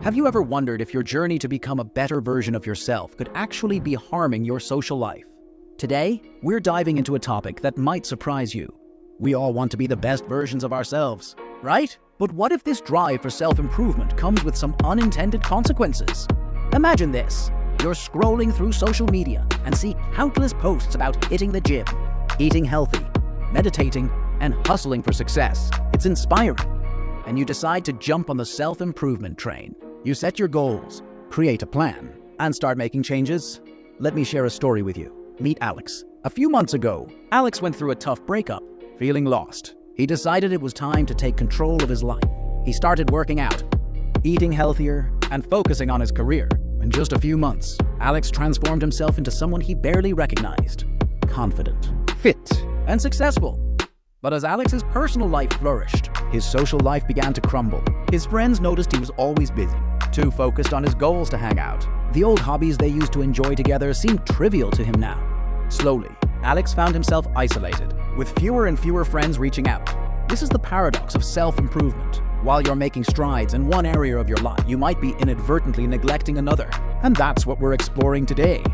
Have you ever wondered if your journey to become a better version of yourself could actually be harming your social life? Today, we're diving into a topic that might surprise you. We all want to be the best versions of ourselves, right? But what if this drive for self-improvement comes with some unintended consequences? Imagine this. You're scrolling through social media and see countless posts about hitting the gym, eating healthy, meditating, and hustling for success. It's inspiring. And you decide to jump on the self-improvement train. You set your goals, create a plan, and start making changes. Let me share a story with you. Meet Alex. A few months ago, Alex went through a tough breakup, feeling lost. He decided it was time to take control of his life. He started working out, eating healthier, and focusing on his career. In just a few months, Alex transformed himself into someone he barely recognized. Confident, fit, and successful. But as Alex's personal life flourished, his social life began to crumble. His friends noticed he was always busy, too focused on his goals to hang out. The old hobbies they used to enjoy together seemed trivial to him now. Slowly, Alex found himself isolated, with fewer and fewer friends reaching out. This is the paradox of self-improvement. While you're making strides in one area of your life, you might be inadvertently neglecting another. And that's what we're exploring today.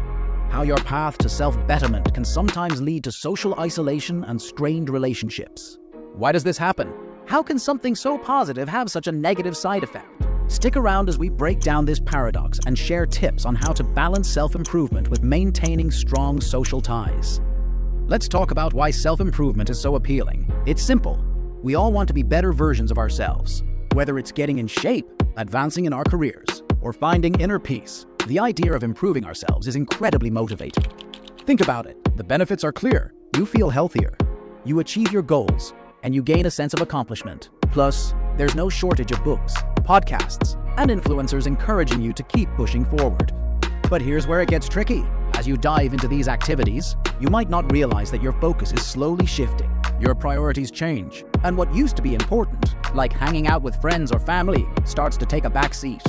How your path to self-betterment can sometimes lead to social isolation and strained relationships. Why does this happen? How can something so positive have such a negative side effect? Stick around as we break down this paradox and share tips on how to balance self-improvement with maintaining strong social ties. Let's talk about why self-improvement is so appealing. It's simple. We all want to be better versions of ourselves. Whether it's getting in shape, advancing in our careers, or finding inner peace, the idea of improving ourselves is incredibly motivating. Think about it. The benefits are clear. You feel healthier, you achieve your goals, and you gain a sense of accomplishment. Plus, there's no shortage of books, podcasts, and influencers encouraging you to keep pushing forward. But here's where it gets tricky. As you dive into these activities, you might not realize that your focus is slowly shifting. Your priorities change, and what used to be important, like hanging out with friends or family, starts to take a back seat.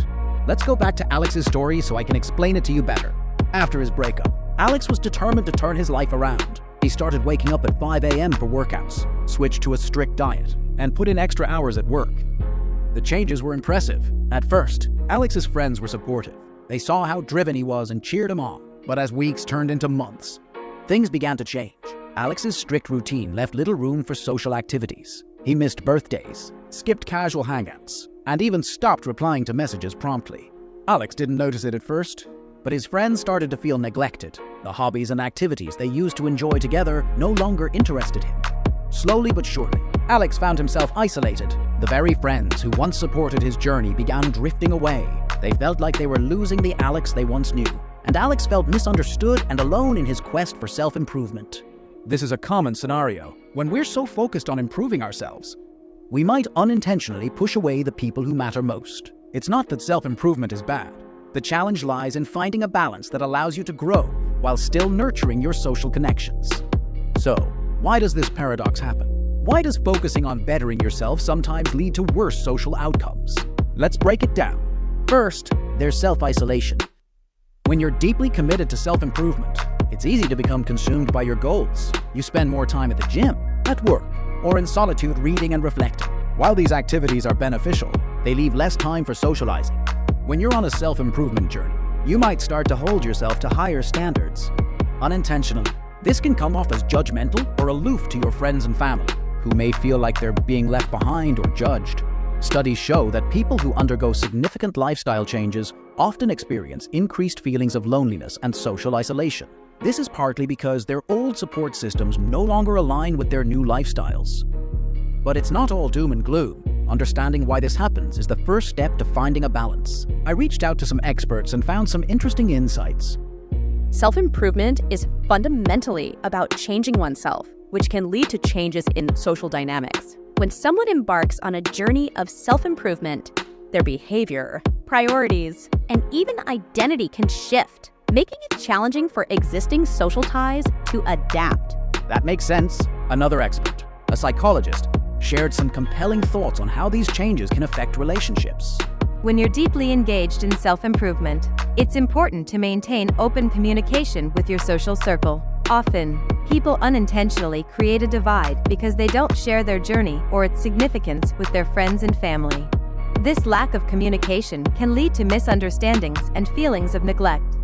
Let's go back to Alex's story so I can explain it to you better. After his breakup, Alex was determined to turn his life around. He started waking up at 5 a.m. for workouts, switched to a strict diet, and put in extra hours at work. The changes were impressive. At first, Alex's friends were supportive. They saw how driven he was and cheered him on. But as weeks turned into months, things began to change. Alex's strict routine left little room for social activities. He missed birthdays, skipped casual hangouts, and even stopped replying to messages promptly. Alex didn't notice it at first, but his friends started to feel neglected. The hobbies and activities they used to enjoy together no longer interested him. Slowly but surely, Alex found himself isolated. The very friends who once supported his journey began drifting away. They felt like they were losing the Alex they once knew, and Alex felt misunderstood and alone in his quest for self-improvement. This is a common scenario. When we're so focused on improving ourselves, we might unintentionally push away the people who matter most. It's not that self-improvement is bad. The challenge lies in finding a balance that allows you to grow while still nurturing your social connections. So, why does this paradox happen? Why does focusing on bettering yourself sometimes lead to worse social outcomes? Let's break it down. First, there's self-isolation. When you're deeply committed to self-improvement, it's easy to become consumed by your goals. You spend more time at the gym, at work, or in solitude reading and reflecting. While these activities are beneficial, they leave less time for socializing. When you're on a self-improvement journey, you might start to hold yourself to higher standards. Unintentionally, this can come off as judgmental or aloof to your friends and family, who may feel like they're being left behind or judged. Studies show that people who undergo significant lifestyle changes often experience increased feelings of loneliness and social isolation. This is partly because their old support systems no longer align with their new lifestyles. But it's not all doom and gloom. Understanding why this happens is the first step to finding a balance. I reached out to some experts and found some interesting insights. Self-improvement is fundamentally about changing oneself, which can lead to changes in social dynamics. When someone embarks on a journey of self-improvement, their behavior, priorities, and even identity can shift, making it challenging for existing social ties to adapt. That makes sense. Another expert, a psychologist, shared some compelling thoughts on how these changes can affect relationships. When you're deeply engaged in self-improvement, it's important to maintain open communication with your social circle. Often, people unintentionally create a divide because they don't share their journey or its significance with their friends and family. This lack of communication can lead to misunderstandings and feelings of neglect.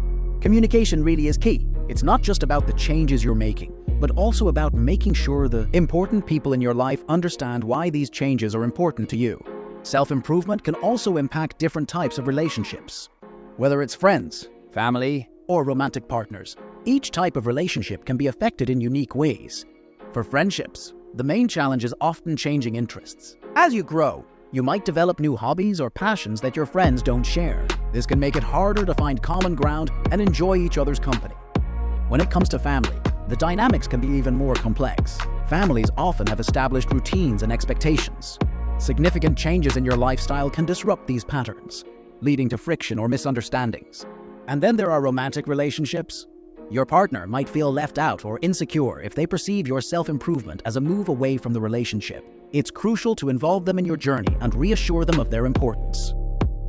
Communication really is key. It's not just about the changes you're making, but also about making sure the important people in your life understand why these changes are important to you. Self-improvement can also impact different types of relationships. Whether it's friends, family, or romantic partners, each type of relationship can be affected in unique ways. For friendships, the main challenge is often changing interests. As you grow, you might develop new hobbies or passions that your friends don't share. This can make it harder to find common ground and enjoy each other's company. When it comes to family, the dynamics can be even more complex. Families often have established routines and expectations. Significant changes in your lifestyle can disrupt these patterns, leading to friction or misunderstandings. And then there are romantic relationships. Your partner might feel left out or insecure if they perceive your self-improvement as a move away from the relationship. It's crucial to involve them in your journey and reassure them of their importance.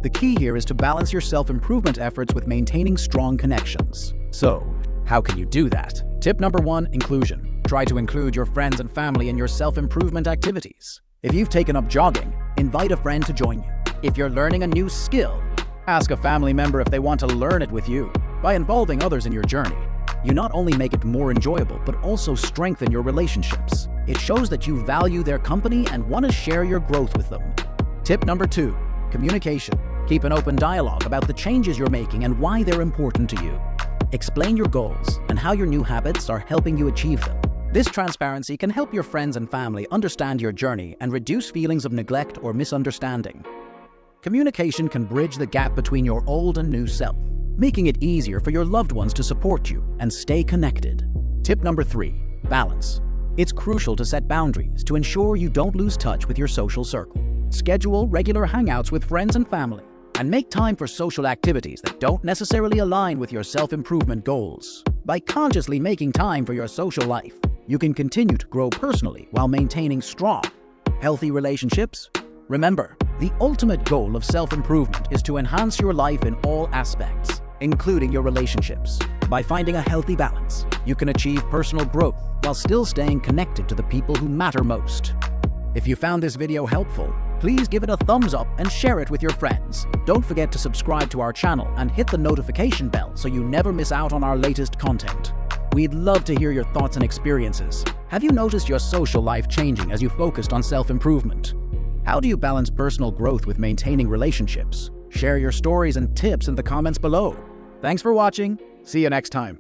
The key here is to balance your self-improvement efforts with maintaining strong connections. So, how can you do that? Tip number 1, inclusion. Try to include your friends and family in your self-improvement activities. If you've taken up jogging, invite a friend to join you. If you're learning a new skill, ask a family member if they want to learn it with you. By involving others in your journey, you not only make it more enjoyable, but also strengthen your relationships. It shows that you value their company and want to share your growth with them. Tip number 2, communication. Keep an open dialogue about the changes you're making and why they're important to you. Explain your goals and how your new habits are helping you achieve them. This transparency can help your friends and family understand your journey and reduce feelings of neglect or misunderstanding. Communication can bridge the gap between your old and new self, making it easier for your loved ones to support you and stay connected. Tip number 3, balance. It's crucial to set boundaries to ensure you don't lose touch with your social circle. Schedule regular hangouts with friends and family, and make time for social activities that don't necessarily align with your self-improvement goals. By consciously making time for your social life, you can continue to grow personally while maintaining strong, healthy relationships. Remember, the ultimate goal of self-improvement is to enhance your life in all aspects, including your relationships. By finding a healthy balance, you can achieve personal growth while still staying connected to the people who matter most. If you found this video helpful, please give it a thumbs up and share it with your friends. Don't forget to subscribe to our channel and hit the notification bell so you never miss out on our latest content. We'd love to hear your thoughts and experiences. Have you noticed your social life changing as you focused on self-improvement? How do you balance personal growth with maintaining relationships? Share your stories and tips in the comments below. Thanks for watching. See you next time.